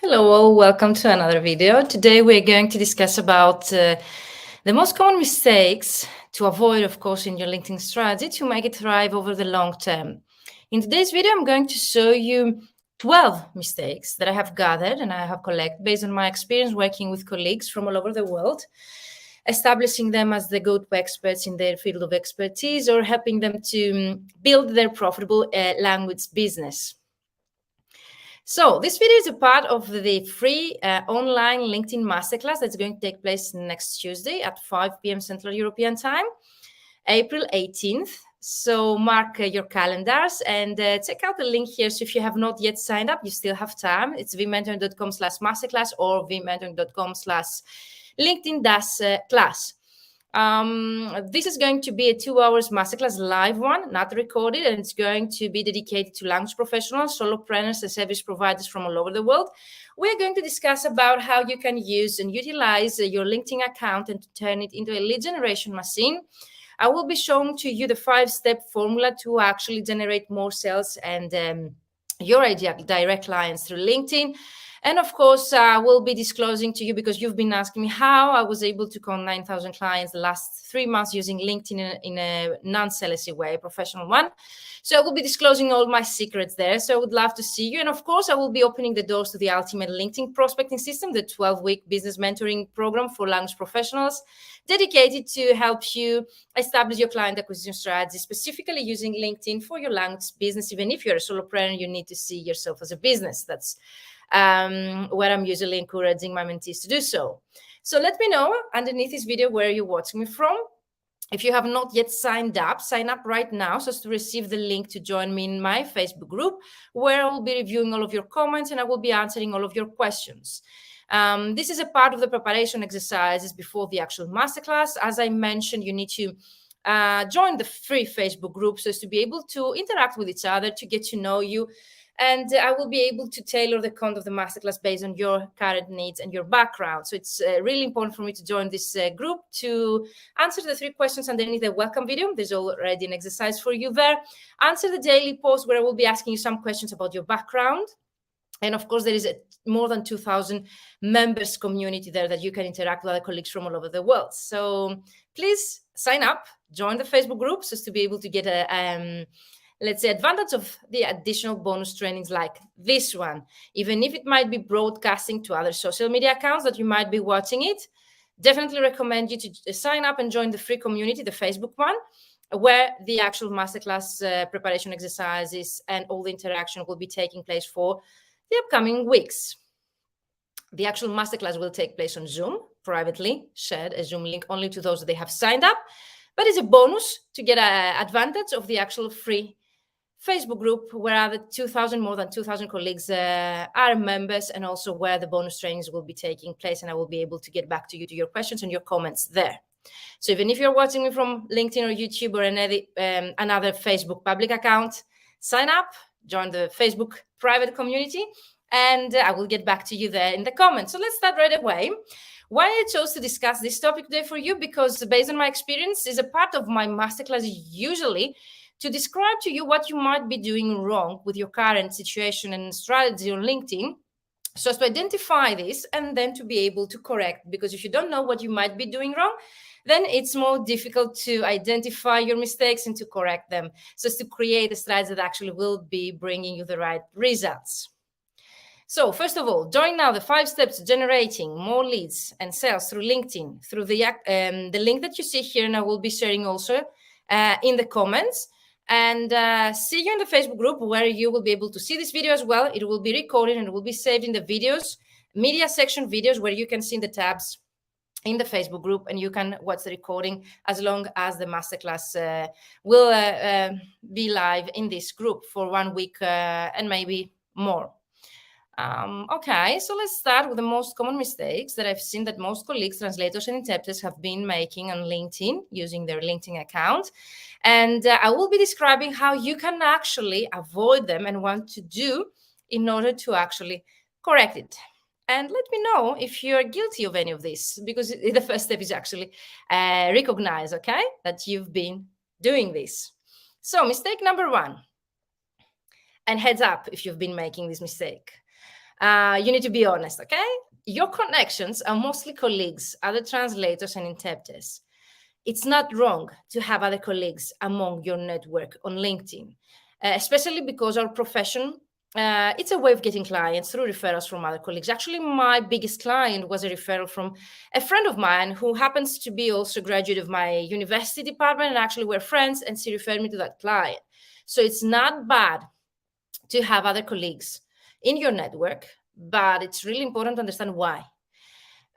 Hello all, welcome to another video. Today we're going to discuss about the most common mistakes to avoid, of course, in your LinkedIn strategy to make it thrive over the long term. In today's video, I'm going to show you 12 mistakes that I have gathered and I have collected based on my experience working with colleagues from all over the world, establishing them as the go-to experts in their field of expertise or helping them to build their profitable language business. So this video is a part of the free online LinkedIn Masterclass that's going to take place next Tuesday at 5 p.m. Central European Time, April 18th. So mark your calendars and check out the link here. So if you have not yet signed up, you still have time. It's vmentoring.com/masterclass or vmentoring.com/LinkedIn-class. This is going to be a 2 hours masterclass live one, not recorded, and it's going to be dedicated to language professionals, solopreneurs, and service providers from all over the world. We're going to discuss about how you can use and utilize your LinkedIn account and to turn it into a lead generation machine. I will be showing to you the 5-step formula to actually generate more sales and your ideal direct clients through LinkedIn. And of course, I will be disclosing to you, because you've been asking me how I was able to call 9,000 clients the last 3 months using LinkedIn in a non-salesy way, a professional one. So I will be disclosing all my secrets there. So I would love to see you. And of course, I will be opening the doors to the ultimate LinkedIn prospecting system, the 12-week business mentoring program for language professionals, dedicated to help you establish your client acquisition strategy, specifically using LinkedIn for your language business. Even if you're a solopreneur, you need to see yourself as a business. That's where I'm usually encouraging my mentees to do so. So let me know underneath this video where you're watching me from. If you have not yet signed up, sign up right now so as to receive the link to join me in my Facebook group, where I will be reviewing all of your comments and I will be answering all of your questions. This is a part of the preparation exercises before the actual masterclass. As I mentioned, you need to join the free Facebook group so as to be able to interact with each other, to get to know you. And I will be able to tailor the content of the masterclass based on your current needs and your background. So it's really important for me to join this group to answer the 3 questions underneath the welcome video. There's already an exercise for you there. Answer the daily post where I will be asking you some questions about your background. And of course, there is more than 2,000 members community there that you can interact with other colleagues from all over the world. So please sign up, join the Facebook group so as to be able to get a let's say, advantage of the additional bonus trainings like this one. Even if it might be broadcasting to other social media accounts that you might be watching it, definitely recommend you to sign up and join the free community, the Facebook one, where the actual masterclass preparation exercises and all the interaction will be taking place for the upcoming weeks. The actual masterclass will take place on Zoom, privately shared a Zoom link only to those that they have signed up, but it's a bonus to get an advantage of the actual free Facebook group where more than 2,000 colleagues are members, and also where the bonus trainings will be taking place, and I will be able to get back to you to your questions and your comments there. So even if you're watching me from LinkedIn or YouTube or another Facebook public account, sign up, join the Facebook private community, and I will get back to you there in the comments. So let's start right away. Why I chose to discuss this topic today for you, because based on my experience, is a part of my masterclass usually to describe to you what you might be doing wrong with your current situation and strategy on LinkedIn, so as to identify this and then to be able to correct. Because if you don't know what you might be doing wrong, then it's more difficult to identify your mistakes and to correct them, so as to create a strategy that actually will be bringing you the right results. So first of all, join now the 5 steps to generating more leads and sales through LinkedIn, through the link that you see here, and I will be sharing also in the comments. And see you in the Facebook group, where you will be able to see this video as well. It will be recorded and it will be saved in the videos, media section videos, where you can see the tabs in the Facebook group, and you can watch the recording as long as the masterclass will be live in this group for 1 week and maybe more. Okay, so let's start with the most common mistakes that I've seen that most colleagues, translators, and interpreters have been making on LinkedIn using their LinkedIn account. And I will be describing how you can actually avoid them and what to do in order to actually correct it. And let me know if you're guilty of any of this, because the first step is actually recognize, okay, that you've been doing this. So mistake number 1, and heads up if you've been making this mistake. You need to be honest, okay? Your connections are mostly colleagues, other translators, and interpreters. It's not wrong to have other colleagues among your network on LinkedIn, especially because our profession, it's a way of getting clients through referrals from other colleagues. Actually, my biggest client was a referral from a friend of mine who happens to be also a graduate of my university department, and actually we're friends, and she referred me to that client. So it's not bad to have other colleagues in your network, but it's really important to understand why.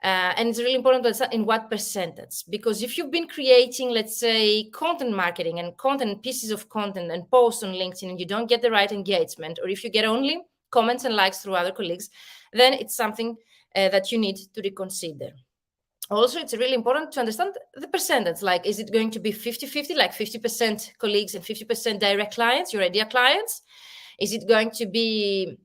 And it's really important to understand in what percentage, because if you've been creating, let's say, content marketing and content, pieces of content and posts on LinkedIn, and you don't get the right engagement, or if you get only comments and likes through other colleagues, then it's something that you need to reconsider. Also, it's really important to understand the percentage. Like, is it going to be 50-50, like 50% colleagues and 50% direct clients, your idea clients? Is it going to be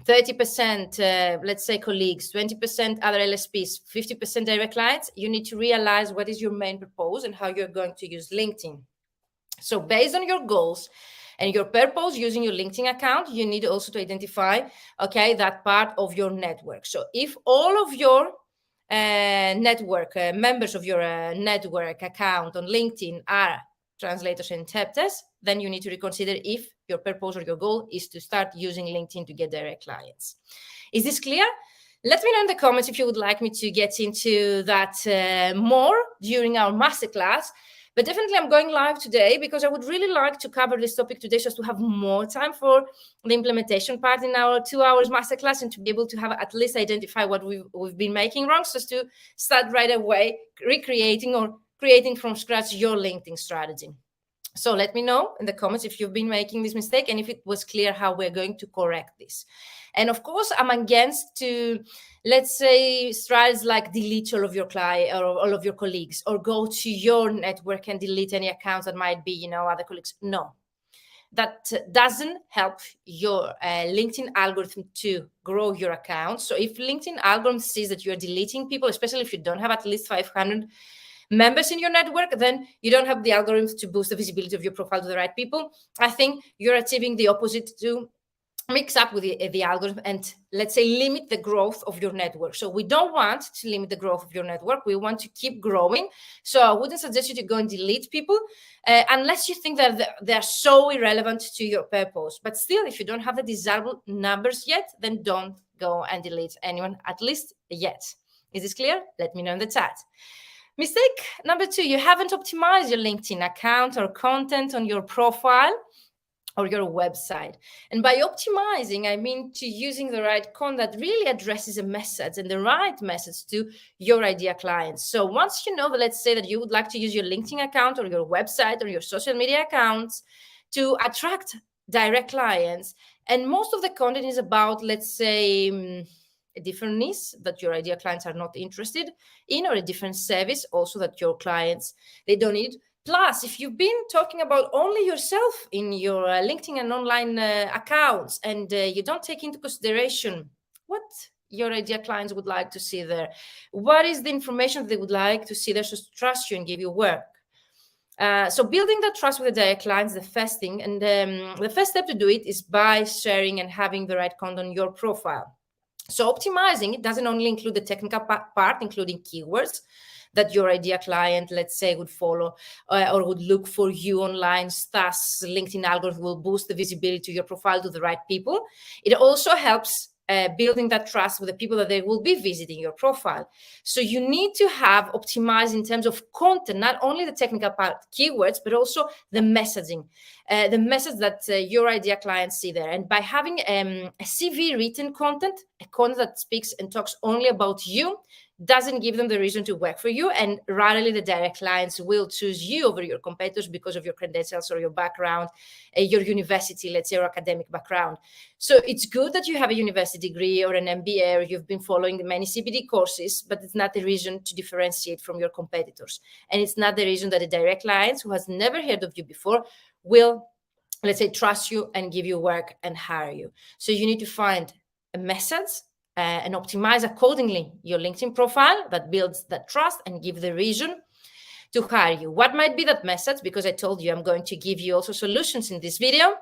30%, let's say, colleagues, 20% other LSPs, 50% direct clients? You need to realize what is your main purpose and how you're going to use LinkedIn. So based on your goals and your purpose using your LinkedIn account, you need also to identify, okay, that part of your network. So if all of your network, members of your network account on LinkedIn are translators and interpreters, then you need to reconsider if your purpose or your goal is to start using LinkedIn to get direct clients. Is this clear? Let me know in the comments if you would like me to get into that more during our masterclass. But definitely I'm going live today because I would really like to cover this topic today, just to have more time for the implementation part in our 2 hours masterclass, and to be able to have at least identify what we've been making wrong, so to start right away recreating or creating from scratch your LinkedIn strategy. So let me know in the comments if you've been making this mistake and if it was clear how we're going to correct this. And of course, I'm against to, let's say, strategies like delete all of your clients or all of your colleagues, or go to your network and delete any accounts that might be, other colleagues. No, that doesn't help your LinkedIn algorithm to grow your account. So if LinkedIn algorithm sees that you're deleting people, especially if you don't have at least 500 members in your network, then you don't have the algorithms to boost the visibility of your profile to the right people. I think you're achieving the opposite, to mix up with the algorithm and, let's say, limit the growth of your network. So we don't want to limit the growth of your network. We want to keep growing. So I wouldn't suggest you to go and delete people unless you think that they're so irrelevant to your purpose. But still, if you don't have the desirable numbers yet, then don't go and delete anyone, at least yet. Is this clear? Let me know in the chat. Mistake number 2, you haven't optimized your LinkedIn account or content on your profile or your website. And by optimizing, I mean to using the right content that really addresses a message, and the right message to your idea clients. So once you know that, let's say that you would like to use your LinkedIn account or your website or your social media accounts to attract direct clients, and most of the content is about, let's say, a different niche that your idea clients are not interested in, or a different service also that your clients, they don't need. Plus, if you've been talking about only yourself in your LinkedIn and online accounts, and you don't take into consideration what your idea clients would like to see there, what is the information they would like to see there, so to trust you and give you work. So building that trust with the direct clients, the first thing, and the first step to do it is by sharing and having the right content on your profile. So optimizing, it doesn't only include the technical part, including keywords that your idea client, let's say, would follow or would look for you online. Thus, LinkedIn algorithm will boost the visibility to your profile to the right people. It also helps building that trust with the people that they will be visiting your profile. So you need to have optimized in terms of content, not only the technical part, keywords, but also the messaging, the message that your idea clients see there. And by having a CV written content, a content that speaks and talks only about you, doesn't give them the reason to work for you, and rarely the direct clients will choose you over your competitors because of your credentials or your background, your university, let's say, or academic background. So it's good that you have a university degree or an MBA, or you've been following many CPD courses, but it's not the reason to differentiate from your competitors. And it's not the reason that a direct client who has never heard of you before will, let's say, trust you and give you work and hire you. So you need to find a message and optimize accordingly your LinkedIn profile that builds that trust and give the reason to hire you. What might be that message? Because I told you I'm going to give you also solutions in this video.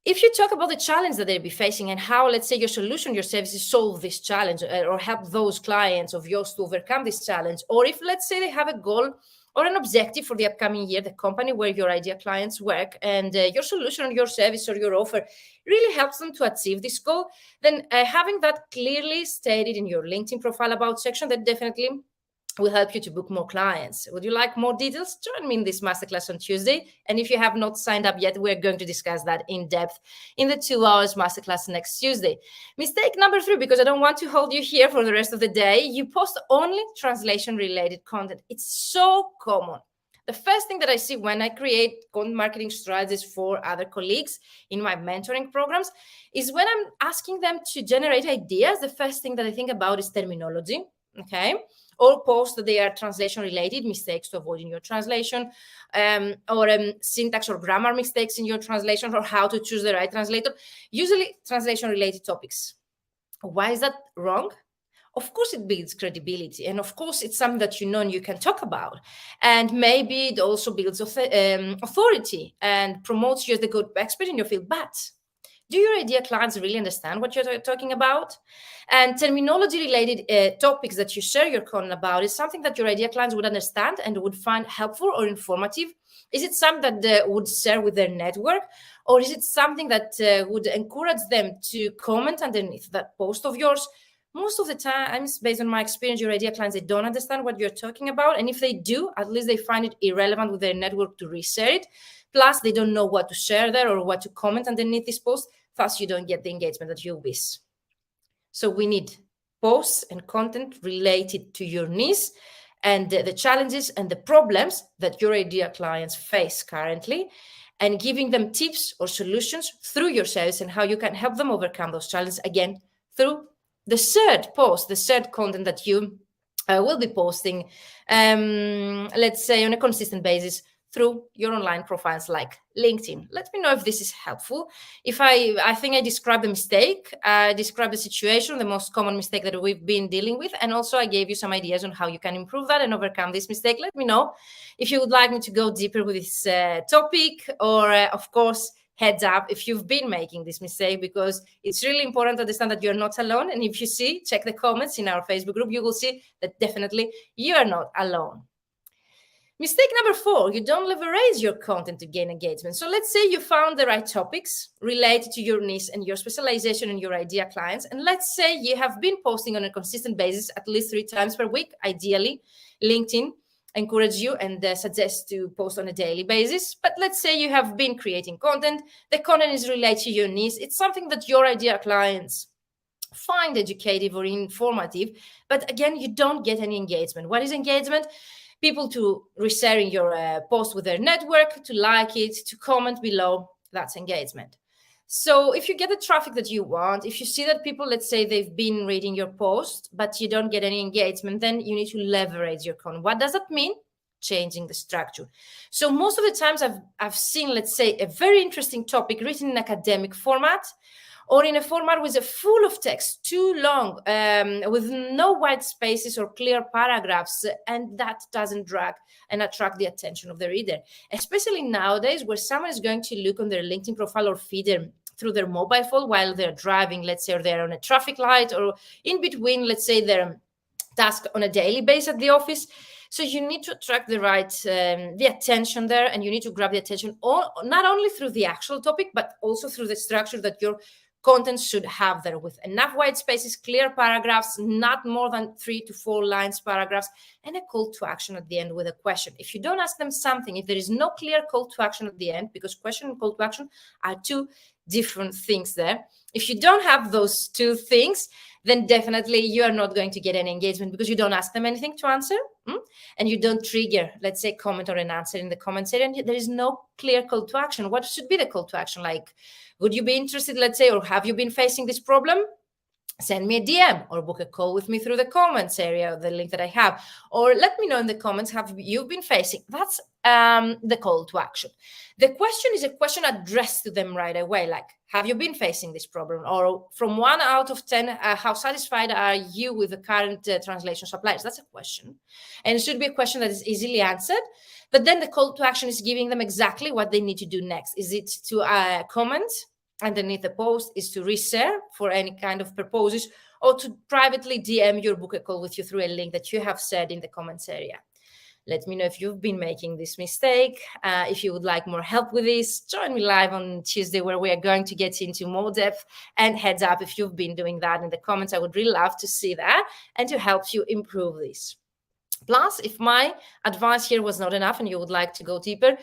If you talk about the challenge that they'll be facing and how, let's say, your solution, your services solve this challenge or help those clients of yours to overcome this challenge, or if, let's say, they have a goal or an objective for the upcoming year, the company where your ideal clients work, and your solution or your service or your offer really helps them to achieve this goal, then having that clearly stated in your LinkedIn profile about section, that definitely will help you to book more clients. Would you like more details? Join me in this masterclass on Tuesday. And if you have not signed up yet, we're going to discuss that in depth in the 2 hours masterclass next Tuesday. Mistake number 3, because I don't want to hold you here for the rest of the day, you post only translation-related content. It's so common. The first thing that I see when I create content marketing strategies for other colleagues in my mentoring programs is when I'm asking them to generate ideas, the first thing that I think about is terminology, okay? Or posts that they are translation-related, mistakes to avoid in your translation, or syntax or grammar mistakes in your translation, or how to choose the right translator, usually translation-related topics. Why is that wrong? Of course, it builds credibility. And of course, it's something that you know and you can talk about. And maybe it also builds authority and promotes you as the good expert in your field. But do your ideal clients really understand what you're talking about? And terminology-related topics that you share your content about is something that your ideal clients would understand and would find helpful or informative? Is it something that would share with their network? Or is it something that would encourage them to comment underneath that post of yours? Most of the times, based on my experience, your ideal clients, they don't understand what you're talking about. And if they do, at least they find it irrelevant with their network to reshare it. Plus, they don't know what to share there or what to comment underneath this post. Thus, you don't get the engagement that you wish. So we need posts and content related to your needs and the challenges and the problems that your ideal clients face currently, and giving them tips or solutions through your service and how you can help them overcome those challenges, again, through the third post, the third content that you will be posting, let's say on a consistent basis through your online profiles like LinkedIn. Let me know if this is helpful. If I think I described the mistake, I described the situation, the most common mistake that we've been dealing with, and also I gave you some ideas on how you can improve that and overcome this mistake. Let me know if you would like me to go deeper with this topic, or of course, heads up if you've been making this mistake, because it's really important to understand that you're not alone. And if you see, check the comments in our Facebook group, you will see that definitely you are not alone. Mistake number 4, you don't leverage your content to gain engagement. So let's say you found the right topics related to your niche and your specialization and your ideal clients. And let's say you have been posting on a consistent basis at least 3 times per week. Ideally, LinkedIn encourage you and suggest to post on a daily basis. But let's say you have been creating content. The content is related to your niche. It's something that your ideal clients find educative or informative. But again, you don't get any engagement. What is engagement? People to resharing your post with their network, to like it, to comment below. That's engagement. So if you get the traffic that you want, if you see that people, let's say they've been reading your post, but you don't get any engagement, then you need to leverage your content. What does that mean? Changing the structure. So most of the times I've seen, let's say, a very interesting topic written in academic format, or in a format with a full of text, too long, with no white spaces or clear paragraphs, and that doesn't drag and attract the attention of the reader, especially nowadays where someone is going to look on their LinkedIn profile or feed through their mobile phone while they're driving, let's say, or they're on a traffic light, or in between, let's say, their task on a daily basis at the office. So you need to attract the right, the attention there, and you need to grab the attention not only through the actual topic, but also through the structure that your content should have there, with enough white spaces, clear paragraphs, not more than 3 to 4 lines paragraphs, and a call to action at the end with a question. If you don't ask them something, if there is no clear call to action at the end, because question and call to action are 2 different things there. If you don't have those 2 things, then definitely you are not going to get any engagement, because you don't ask them anything to answer, and you don't trigger, let's say, comment or an answer in the comments area, and there is no clear call to action. What should be the call to action? Like, would you be interested, let's say, or have you been facing this problem? Send me a DM or book a call with me through the comments area, the link that I have, or let me know in the comments, have you been facing? That's the call to action. The question is a question addressed to them right away, like, have you been facing this problem? Or from 1 out of 10, how satisfied are you with the current translation suppliers? That's a question. And it should be a question that is easily answered. But then the call to action is giving them exactly what they need to do next. Is it to comment underneath the post is to reshare for any kind of purposes, or to privately DM you or book a call with you through a link that you have said in the comments area. Let me know if you've been making this mistake. If you would like more help with this, join me live on Tuesday, where we are going to get into more depth. And heads up, if you've been doing that in the comments, I would really love to see that and to help you improve this. Plus, if my advice here was not enough and you would like to go deeper,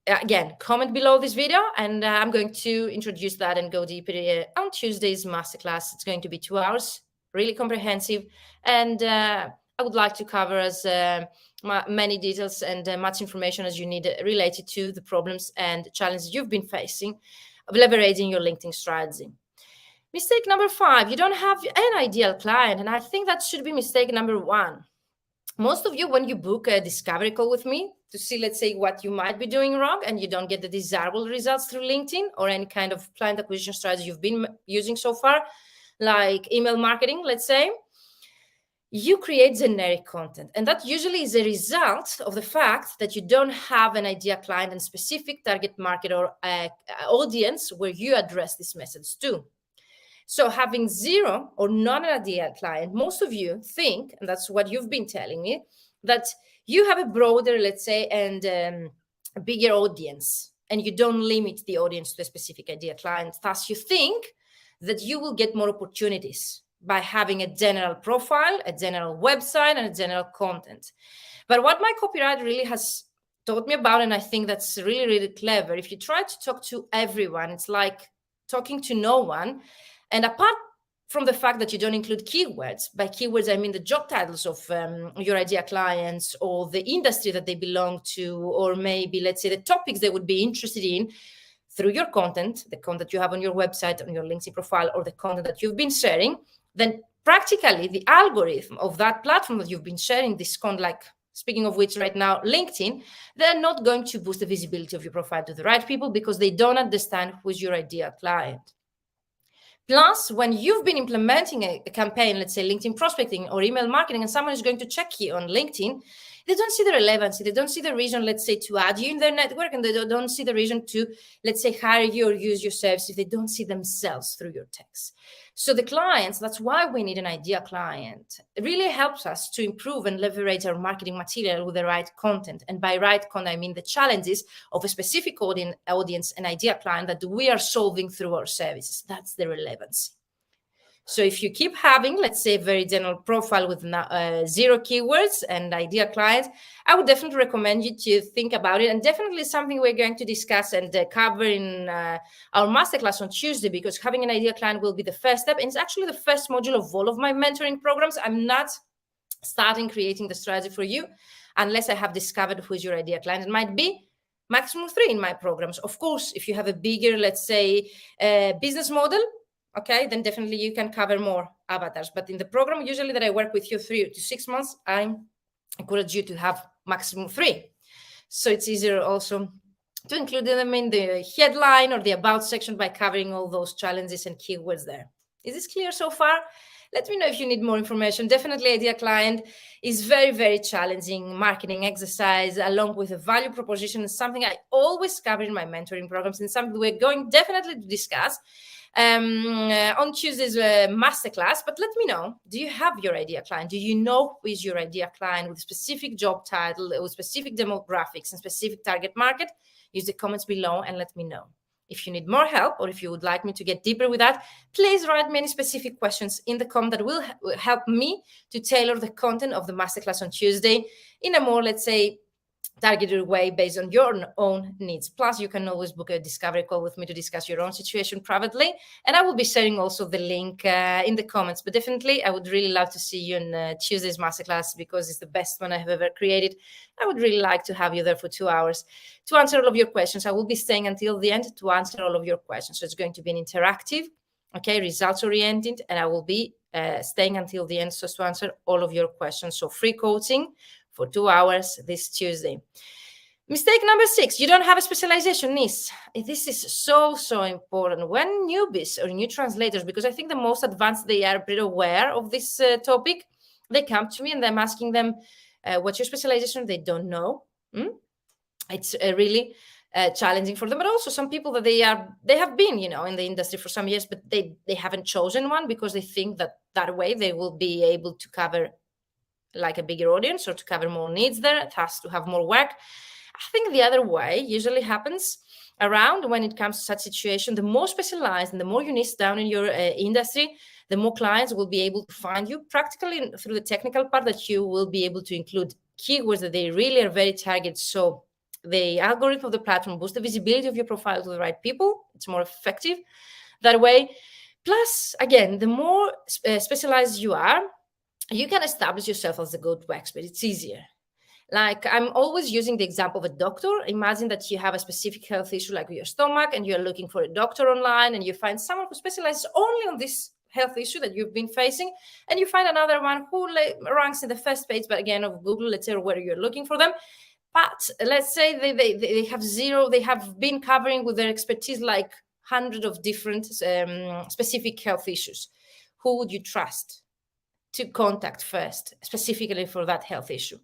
again, comment below this video, and I'm going to introduce that and go deeper on Tuesday's masterclass. It's going to be 2 hours, really comprehensive, and I would like to cover as many details and much information as you need related to the problems and challenges you've been facing of leveraging your LinkedIn strategy. Mistake number 5, you don't have an ideal client, and I think that should be mistake number 1. Most of you, when you book a discovery call with me to see, let's say, what you might be doing wrong and you don't get the desirable results through LinkedIn or any kind of client acquisition strategy you've been using so far, like email marketing, let's say, you create generic content. And that usually is a result of the fact that you don't have an ideal client and specific target market or audience where you address this message to. So having zero or not an ideal client, most of you think, and that's what you've been telling me, that you have a broader, let's say, and a bigger audience, and you don't limit the audience to a specific ideal client. Thus, you think that you will get more opportunities by having a general profile, a general website, and a general content. But what my copywriter really has taught me about, and I think that's really, really clever, if you try to talk to everyone, it's like talking to no one. And apart from the fact that you don't include keywords, by keywords, I mean the job titles of your ideal clients or the industry that they belong to, or maybe, let's say, the topics they would be interested in through your content, the content you have on your website, on your LinkedIn profile, or the content that you've been sharing, then practically the algorithm of that platform that you've been sharing this content, like speaking of which right now, LinkedIn, they're not going to boost the visibility of your profile to the right people because they don't understand who's your ideal client. Plus, when you've been implementing a campaign, let's say LinkedIn prospecting or email marketing, and someone is going to check you on LinkedIn, they don't see the relevancy. They don't see the reason, let's say, to add you in their network, and they don't see the reason to, let's say, hire you or use your service if they don't see themselves through your text. So the clients, that's why we need an ideal client. It really helps us to improve and leverage our marketing material with the right content. And by right content, I mean the challenges of a specific audience and ideal client that we are solving through our services. That's the relevancy. So if you keep having, let's say, a very general profile with zero keywords and ideal clients, I would definitely recommend you to think about it. And definitely something we're going to discuss and cover in our masterclass on Tuesday, because having an ideal client will be the first step. And it's actually the first module of all of my mentoring programs. I'm not starting creating the strategy for you unless I have discovered who is your ideal client. It might be maximum 3 in my programs. Of course, if you have a bigger, let's say, business model, okay, then definitely you can cover more avatars. But in the program, usually that I work with you 3 to 6 months, I encourage you to have maximum 3. So it's easier also to include them in the headline or the about section by covering all those challenges and keywords there. Is this clear so far? Let me know if you need more information. Definitely, Ideal Client is very, very challenging marketing exercise, along with a value proposition, and something I always cover in my mentoring programs, and something we're going definitely to discuss on Tuesday's masterclass. But let me know, do you have your ideal client? Do you know who is your ideal client with a specific job title, with specific demographics and specific target market? Use the comments below and let me know. If you need more help, or if you would like me to get deeper with that, please write me any specific questions in the comment that will help me to tailor the content of the masterclass on Tuesday in a more, let's say, targeted way based on your own needs. Plus, you can always book a discovery call with me to discuss your own situation privately. And I will be sharing also the link in the comments. But definitely, I would really love to see you in Tuesday's masterclass, because it's the best one I have ever created. I would really like to have you there for 2 hours to answer all of your questions. I will be staying until the end to answer all of your questions. So it's going to be an interactive, okay, results-oriented, and I will be staying until the end so to answer all of your questions. So free coaching for 2 hours this Tuesday. Mistake number 6, you don't have a specialization niche. This is so, so important. When newbies or new translators, because I think the most advanced, they are pretty aware of this topic, they come to me and I'm asking them, what's your specialization? They don't know. It's really challenging for them, but also some people that they have been, in the industry for some years, but they haven't chosen one because they think that way they will be able to cover like a bigger audience or to cover more needs there. It has to have more work. I think the other way usually happens around when it comes to such situation. The more specialized and the more you niche down in your industry, the more clients will be able to find you practically through the technical part, that you will be able to include keywords that they really are very targeted. So the algorithm of the platform boosts the visibility of your profile to the right people. It's more effective that way. Plus, again, the more specialized you are, you can establish yourself as the go-to expert. It's easier. Like, I'm always using the example of a doctor. Imagine that you have a specific health issue like your stomach, and you're looking for a doctor online, and you find someone who specializes only on this health issue that you've been facing, and you find another one who ranks in the first page, but again, of Google, let's say, where you're looking for them. But let's say they have zero, they have been covering with their expertise like hundreds of different specific health issues. Who would you trust to contact first, specifically for that health issue?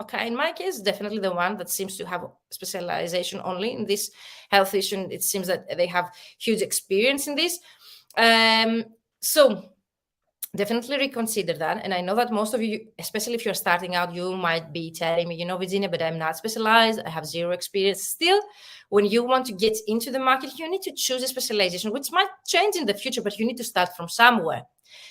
Okay, in my case, definitely the one that seems to have specialization only in this health issue. It seems that they have huge experience in this. So definitely reconsider that. And I know that most of you, especially if you're starting out, you might be telling me, Virginia, but I'm not specialized. I have zero experience. Still, when you want to get into the market, you need to choose a specialization, which might change in the future, but you need to start from somewhere.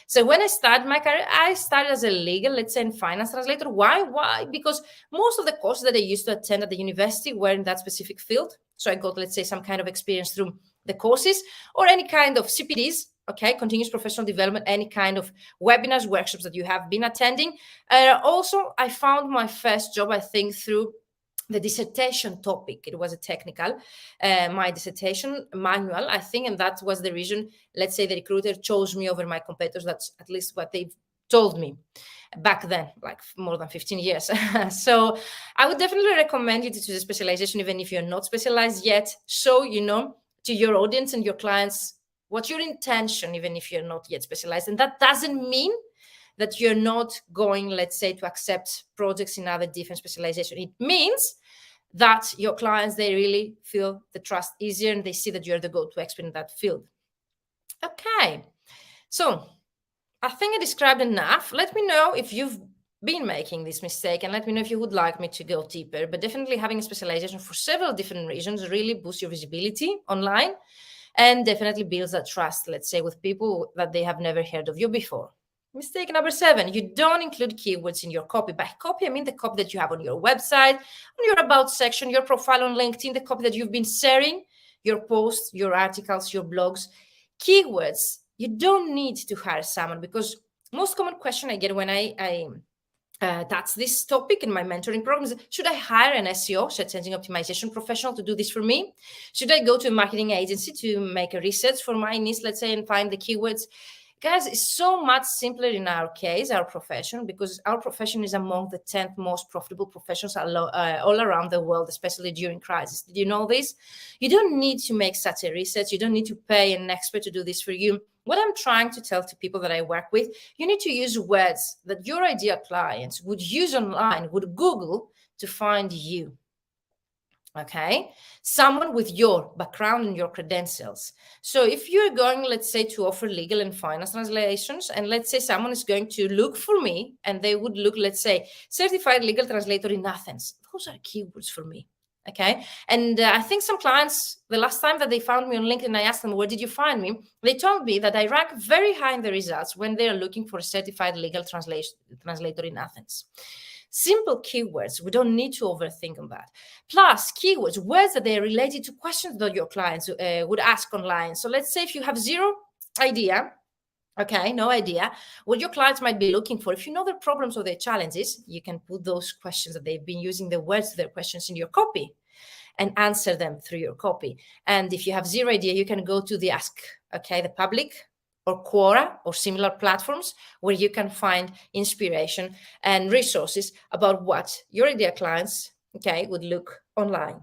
So when I started my career, I started as a legal, let's say, and finance translator. Why? Because most of the courses that I used to attend at the university were in that specific field. So I got, let's say, some kind of experience through the courses or any kind of CPDs, okay, continuous professional development, any kind of webinars, workshops that you have been attending. Also, I found my first job, I think, through the dissertation topic. It was a technical, my dissertation manual, I think, and that was the reason, let's say, the recruiter chose me over my competitors. That's at least what they've told me back then, like more than 15 years. So I would definitely recommend you to choose a specialization, even if you're not specialized yet. So, to your audience and your clients, what's your intention, even if you're not yet specialized. And that doesn't mean that you're not going, let's say, to accept projects in other different specialization. It means that your clients, they really feel the trust easier and they see that you're the go-to expert in that field. Okay, so I think I described enough. Let me know if you've been making this mistake, and let me know if you would like me to go deeper. But definitely having a specialization for several different reasons really boosts your visibility online and definitely builds that trust, let's say, with people that they have never heard of you before. Mistake number 7, you don't include keywords in your copy. By copy, I mean the copy that you have on your website, on your about section, your profile on LinkedIn, the copy that you've been sharing, your posts, your articles, your blogs. Keywords, you don't need to hire someone, because most common question I get when I that's this topic in my mentoring program is, should I hire an SEO, search engine optimization professional, to do this for me? Should I go to a marketing agency to make a research for my niche, let's say, and find the keywords? Guys, it's so much simpler in our case, our profession, because our profession is among the 10th most profitable professions all around the world, especially during crisis. Did you know this? You don't need to make such a research. You don't need to pay an expert to do this for you. What I'm trying to tell to people that I work with, you need to use words that your ideal clients would use online, would Google to find you. Okay, someone with your background and your credentials. So if you're going, let's say, to offer legal and finance translations, and let's say someone is going to look for me and they would look, let's say, certified legal translator in Athens, those are keywords for me. Okay, and I think some clients, the last time that they found me on LinkedIn, I asked them, where did you find me? They told me that I rank very high in the results when they're looking for a certified legal translator in Athens. Simple keywords. We don't need to overthink on that. Plus, keywords, words that they are related to questions that your clients would ask online. So let's say if you have zero idea, okay, no idea what your clients might be looking for, if you know their problems or their challenges, you can put those questions that they've been using, the words to their questions, in your copy and answer them through your copy. And if you have zero idea, you can go to the Ask, okay, the public, or Quora or similar platforms where you can find inspiration and resources about what your ideal clients, okay, would look online.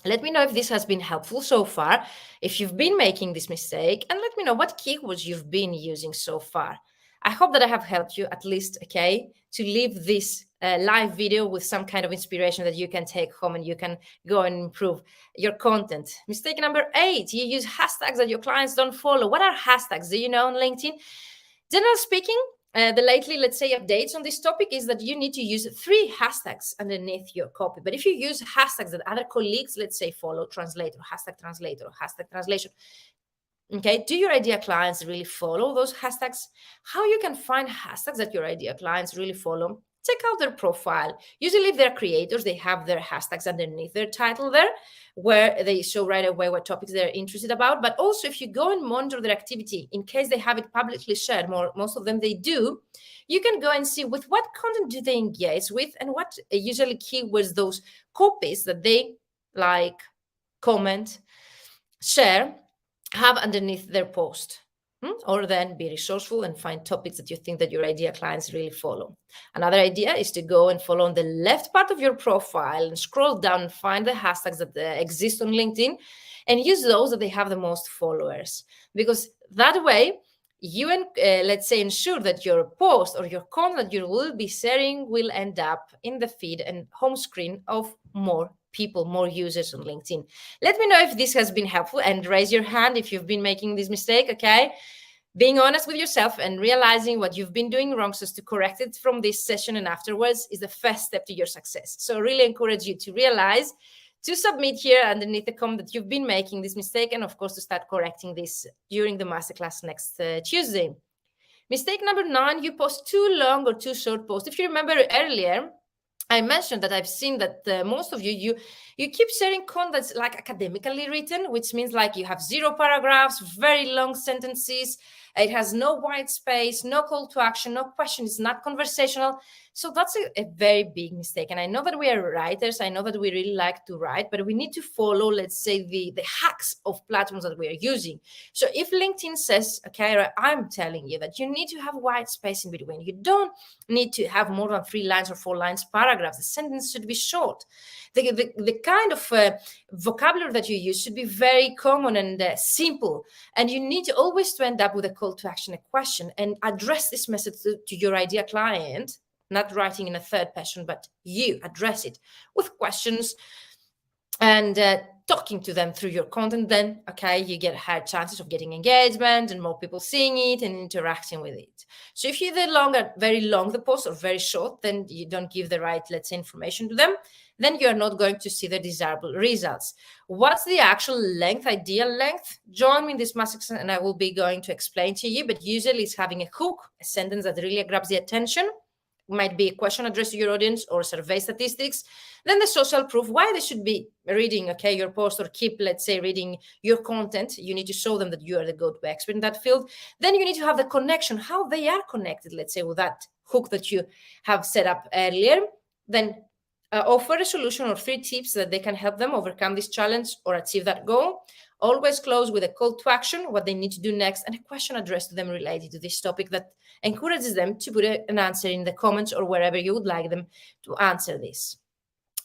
Let me know if this has been helpful so far, if you've been making this mistake, and let me know what keywords you've been using so far. I hope that I have helped you at least, okay, to leave this live video with some kind of inspiration that you can take home and you can go and improve your content. Mistake number 8, you use hashtags that your clients don't follow. What are hashtags? Do you know on LinkedIn? Generally speaking, the lately, let's say, updates on this topic is that you need to use 3 hashtags underneath your copy. But if you use hashtags that other colleagues, let's say, follow, translator, hashtag translation, okay, do your idea clients really follow those hashtags? How you can find hashtags that your idea clients really follow? Check out their profile. Usually if they're creators, they have their hashtags underneath their title there, where they show right away what topics they're interested about. But also if you go and monitor their activity, in case they have it publicly shared, most of them they do, you can go and see with what content do they engage with and what usually keywords those copies that they like, comment, share, have underneath their post. Or then be resourceful and find topics that you think that your idea clients really follow. Another idea is to go and follow on the left part of your profile and scroll down and find the hashtags that exist on LinkedIn and use those that they have the most followers. Because that way, you let's say ensure that your post or your content you will be sharing will end up in the feed and home screen of more people, more users on LinkedIn. Let me know if this has been helpful and raise your hand if you've been making this mistake, okay? Being honest with yourself and realizing what you've been doing wrong so as to correct it from this session and afterwards is the first step to your success. So I really encourage you to realize, to submit here underneath the comment that you've been making this mistake, and of course to start correcting this during the masterclass next Tuesday. Mistake number 9, you post too long or too short posts. If you remember earlier, I mentioned that I've seen that most of you keep sharing content that's like academically written, which means like you have 0 paragraphs, very long sentences. It has no white space, no call to action, no question. It's not conversational. So that's a very big mistake. And I know that we are writers. I know that we really like to write, but we need to follow, let's say, the hacks of platforms that we are using. So if LinkedIn says, okay, I'm telling you that you need to have white space in between. You don't need to have more than 3 lines or 4 lines paragraphs. The sentence should be short. The kind of vocabulary that you use should be very common and simple. And you need to always to end up with a call to action, a question, and address this message to your idea client, not writing in a third person, but you address it with questions and talking to them through your content. Then, okay, you get higher chances of getting engagement and more people seeing it and interacting with it. So if you're very long the post or very short, then you don't give the right, let's say, information to them, then you're not going to see the desirable results. What's the actual length, ideal length? Join me in this masterclass and I will be going to explain to you, but usually it's having a hook, a sentence that really grabs the attention. Might be a question addressed to your audience or survey statistics. Then the social proof, why they should be reading, okay, your post or keep, let's say, reading your content. You need to show them that you are the go-to expert in that field. Then you need to have the connection, how they are connected, let's say, with that hook that you have set up earlier. Then offer a solution or 3 tips that they can help them overcome this challenge or achieve that goal. Always close with a call to action, what they need to do next, and a question addressed to them related to this topic that encourages them to put an answer in the comments or wherever you would like them to answer this.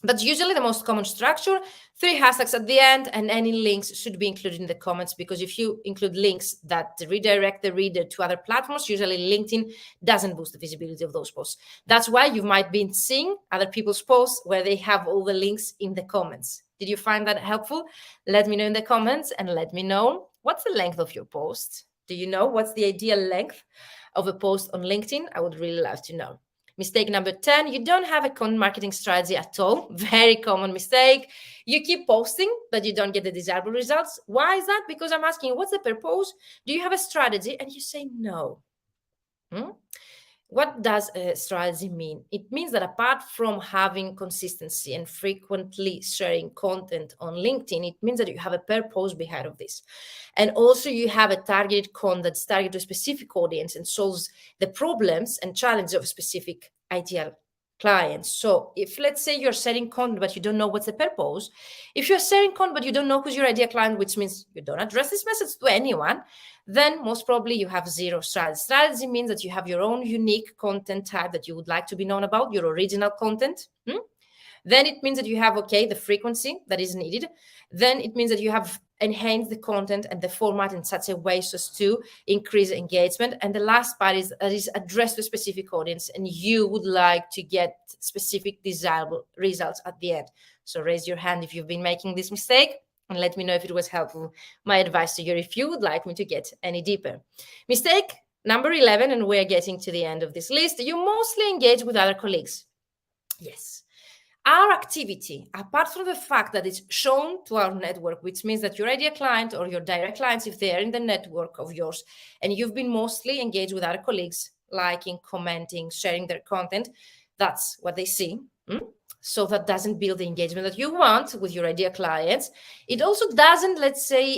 That's usually the most common structure. 3 hashtags at the end, and any links should be included in the comments, because if you include links that redirect the reader to other platforms, usually LinkedIn doesn't boost the visibility of those posts. That's why you might be seeing other people's posts where they have all the links in the comments. Did you find that helpful? Let me know in the comments and let me know what's the length of your post. Do you know what's the ideal length of a post on LinkedIn? I would really love to know. Mistake number 10, you don't have a content marketing strategy at all. Very common mistake. You keep posting, but you don't get the desirable results. Why is that? Because I'm asking, what's the purpose? Do you have a strategy? And you say no. What does a strategy mean? It means that apart from having consistency and frequently sharing content on LinkedIn, it means that you have a purpose behind of this. And also you have a targeted content that's targeted to a specific audience and solves the problems and challenges of a specific ideal clients. So if, let's say, you're sharing content, but you don't know what's the purpose, if you're sharing content, but you don't know who's your ideal client, which means you don't address this message to anyone, then most probably you have 0 strategy. Strategy means that you have your own unique content type that you would like to be known about, your original content. Then it means that you have, okay, the frequency that is needed. Then it means that you have enhanced the content and the format in such a way so as to increase engagement. And the last part is that is addressed to a specific audience, and you would like to get specific desirable results at the end. So raise your hand if you've been making this mistake, and let me know if it was helpful, my advice to you, if you would like me to get any deeper. Mistake number 11, and we're getting to the end of this list. You mostly engage with other colleagues. Yes. Our activity, apart from the fact that it's shown to our network, which means that your ideal client or your direct clients, if they're in the network of yours, and you've been mostly engaged with other colleagues, liking, commenting, sharing their content, that's what they see. So that doesn't build the engagement that you want with your ideal clients. It also doesn't, let's say,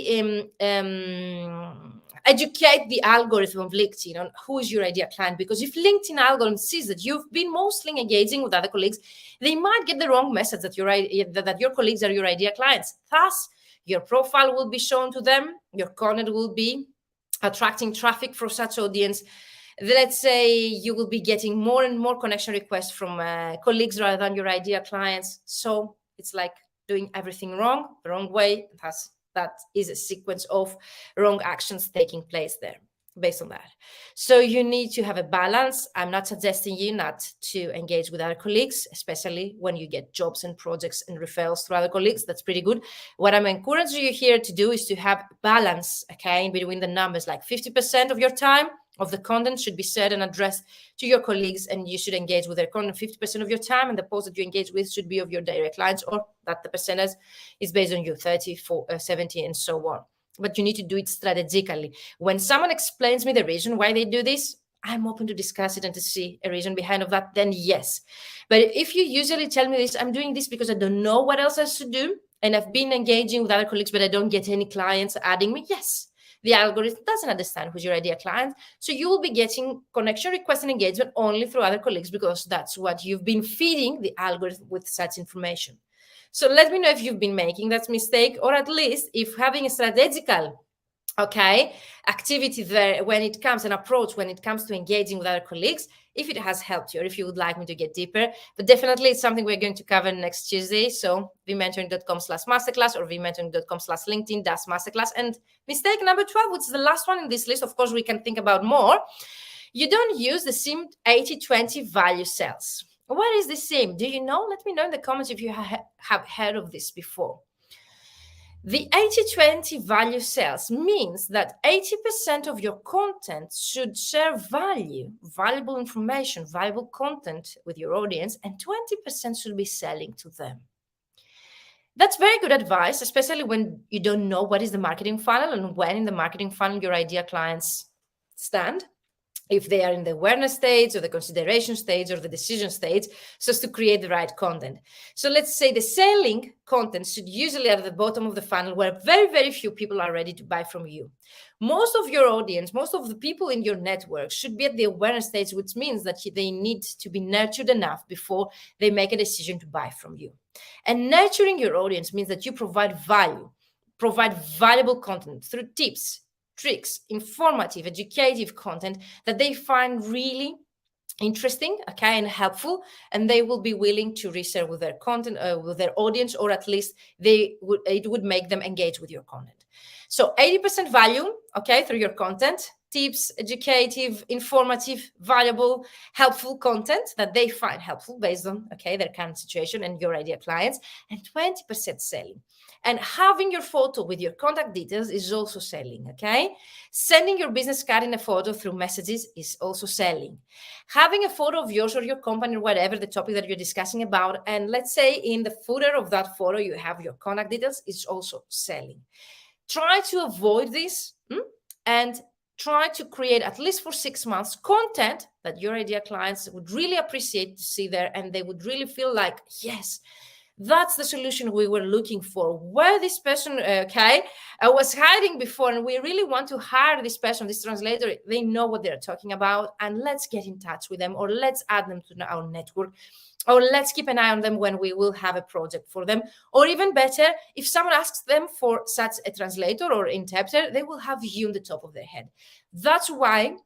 educate the algorithm of LinkedIn on who is your ideal client. Because if LinkedIn algorithm sees that you've been mostly engaging with other colleagues, they might get the wrong message that your colleagues are your ideal clients. Thus, your profile will be shown to them. Your content will be attracting traffic for such audience. Let's say you will be getting more and more connection requests from colleagues rather than your ideal clients. So it's like doing everything wrong, the wrong way. That is a sequence of wrong actions taking place there based on that. So you need to have a balance. I'm not suggesting you not to engage with other colleagues, especially when you get jobs and projects and referrals through other colleagues. That's pretty good. What I'm encouraging you here to do is to have balance, okay, in between the numbers, like 50% of your time of the content should be said and addressed to your colleagues, and you should engage with their content 50% of your time, and the post that you engage with should be of your direct clients, or that the percentage is based on you, 30, 40, 70, and so on. But you need to do it strategically. When someone explains me the reason why they do this, I'm open to discuss it and to see a reason behind of that, then yes. But if you usually tell me this, I'm doing this because I don't know what else I should do, and I've been engaging with other colleagues, but I don't get any clients adding me, yes. The algorithm doesn't understand who's your ideal client. So you will be getting connection requests and engagement only through other colleagues, because that's what you've been feeding the algorithm with such information. So let me know if you've been making that mistake, or at least if having a strategical, okay, activity there when it comes, an approach when it comes to engaging with other colleagues, if it has helped you, or if you would like me to get deeper. But definitely it's something we're going to cover next Tuesday. So vmentoring.com/masterclass or vmentoring.com/LinkedIn-masterclass. And mistake number 12, which is the last one in this list, of course, we can think about more. You don't use the same 80-20 value cells. What is the same? Do you know? Let me know in the comments if you have heard of this before. The 80-20 value cells means that 80% of your content should share value, valuable information, valuable content with your audience, and 20% should be selling to them. That's very good advice, especially when you don't know what is the marketing funnel and when in the marketing funnel your ideal clients stand, if they are in the awareness stage or the consideration stage or the decision stage, so as to create the right content. So let's say the selling content should usually at the bottom of the funnel, where very, very few people are ready to buy from you. Most of your audience, most of the people in your network should be at the awareness stage, which means that they need to be nurtured enough before they make a decision to buy from you. And nurturing your audience means that you provide value, provide valuable content through tips, tricks, informative, educative content that they find really interesting, okay, and helpful, and they will be willing to reshare with their content, with their audience, or at least it would make them engage with your content. So 80% value, okay, through your content, tips, educative, informative, valuable, helpful content that they find helpful based on, okay, their current situation and your ideal clients, and 20% selling. And having your photo with your contact details is also selling, okay? Sending your business card in a photo through messages is also selling. Having a photo of yours or your company or whatever the topic that you're discussing about, and let's say in the footer of that photo you have your contact details, is also selling. Try to avoid this and try to create, at least for 6 months, content that your ideal clients would really appreciate to see there, and they would really feel like, yes, that's the solution we were looking for. Where this person, was hiding before, and we really want to hire this person, this translator. They know what they're talking about, and let's get in touch with them, or let's add them to our network, or let's keep an eye on them when we will have a project for them. Or even better, if someone asks them for such a translator or interpreter, they will have you on the top of their head. That's why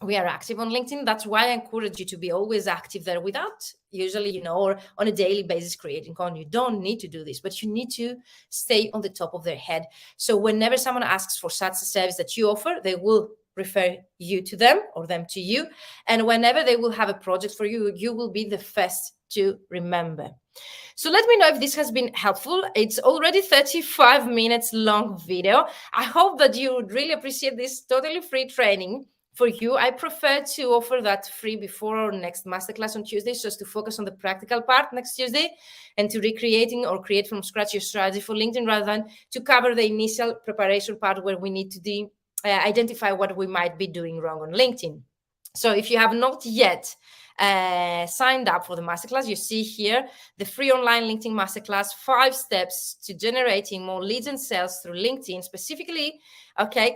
we are active on LinkedIn. That's why I encourage you to be always active there without usually, or on a daily basis creating content. You don't need to do this, but you need to stay on the top of their head. So whenever someone asks for such a service that you offer, they will refer you to them or them to you. And whenever they will have a project for you, you will be the first to remember. So let me know if this has been helpful. It's already 35 minutes long video. I hope that you would really appreciate this totally free training for you. I prefer to offer that free before our next masterclass on Tuesday, just to focus on the practical part next Tuesday and to recreating or create from scratch your strategy for LinkedIn, rather than to cover the initial preparation part where we need to identify what we might be doing wrong on LinkedIn. So if you have not yet signed up for the masterclass, you see here the free online LinkedIn masterclass, 5 steps to generating more leads and sales through LinkedIn, specifically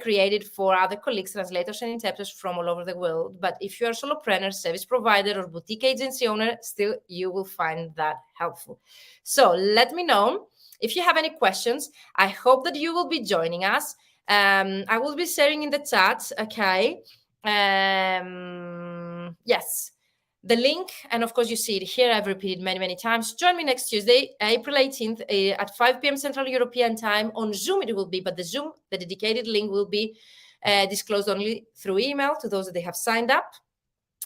created for other colleagues, translators and interpreters from all over the world. But if you are a solopreneur, service provider or boutique agency owner, still you will find that helpful. So let me know if you have any questions. I hope that you will be joining us. I will be sharing in the chat, yes, the link, and of course you see it here. I've repeated many times. Join me next Tuesday, April 18th at 5 p.m. Central European time. On Zoom it will be, but the dedicated link will be disclosed only through email to those that they have signed up.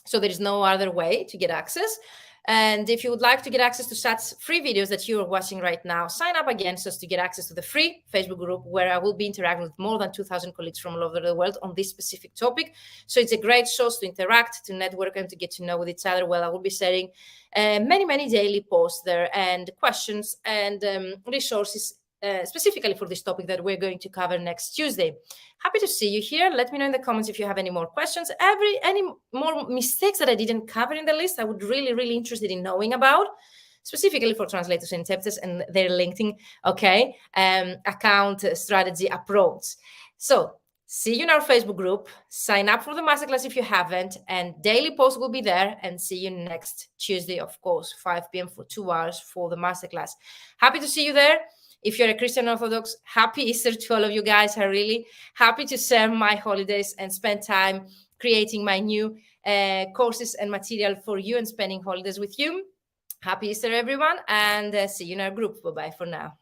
So there is no other way to get access. And if you would like to get access to such free videos that you are watching right now, sign up again just to get access to the free Facebook group, where I will be interacting with more than 2,000 colleagues from all over the world on this specific topic. So it's a great source to interact, to network, and to get to know with each other. Well, I will be sharing many daily posts there and questions and resources specifically for this topic that we're going to cover next Tuesday. Happy to see you here. Let me know in the comments if you have any more questions, any more mistakes that I didn't cover in the list. I would really interested in knowing about, specifically for translators and interpreters and their LinkedIn account strategy approach. So see you in our Facebook group. Sign up for the masterclass if you haven't, and daily posts will be there. And see you next Tuesday, of course, 5 p.m. for 2 hours for the masterclass. Happy to see you there. If you're a Christian Orthodox, happy Easter to all of you guys. I'm really happy to share my holidays and spend time creating my new courses and material for you and spending holidays with you. Happy Easter, everyone, and see you in our group. Bye-bye for now.